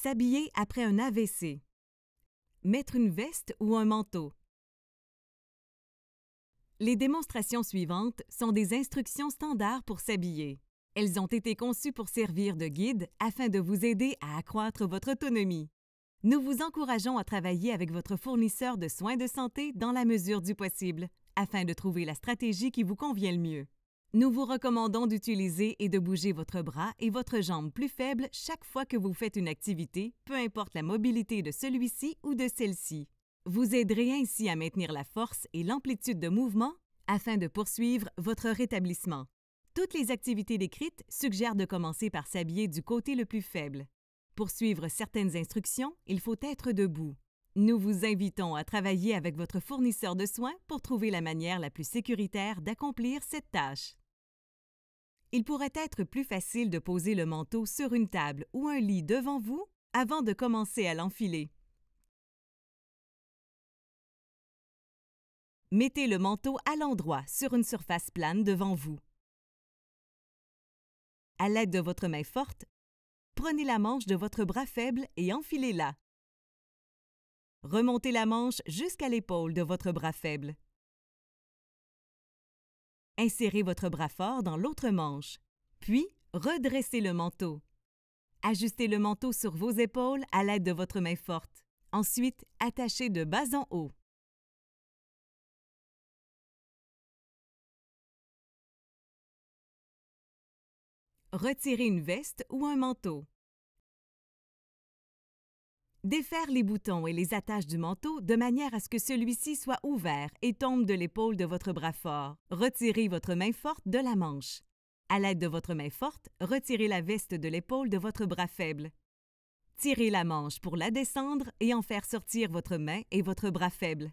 S'habiller après un AVC. Mettre une veste ou un manteau. Les démonstrations suivantes sont des instructions standards pour s'habiller. Elles ont été conçues pour servir de guide afin de vous aider à accroître votre autonomie. Nous vous encourageons à travailler avec votre fournisseur de soins de santé dans la mesure du possible, afin de trouver la stratégie qui vous convient le mieux. Nous vous recommandons d'utiliser et de bouger votre bras et votre jambe plus faible chaque fois que vous faites une activité, peu importe la mobilité de celui-ci ou de celle-ci. Vous aiderez ainsi à maintenir la force et l'amplitude de mouvement afin de poursuivre votre rétablissement. Toutes les activités décrites suggèrent de commencer par s'habiller du côté le plus faible. Pour suivre certaines instructions, il faut être debout. Nous vous invitons à travailler avec votre fournisseur de soins pour trouver la manière la plus sécuritaire d'accomplir cette tâche. Il pourrait être plus facile de poser le manteau sur une table ou un lit devant vous avant de commencer à l'enfiler. Mettez le manteau à l'endroit sur une surface plane devant vous. À l'aide de votre main forte, prenez la manche de votre bras faible et enfilez-la. Remontez la manche jusqu'à l'épaule de votre bras faible. Insérez votre bras fort dans l'autre manche, puis redressez le manteau. Ajustez le manteau sur vos épaules à l'aide de votre main forte. Ensuite, attachez de bas en haut. Retirez une veste ou un manteau. Défaire les boutons et les attaches du manteau de manière à ce que celui-ci soit ouvert et tombe de l'épaule de votre bras fort. Retirez votre main forte de la manche. À l'aide de votre main forte, retirez la veste de l'épaule de votre bras faible. Tirez la manche pour la descendre et en faire sortir votre main et votre bras faible.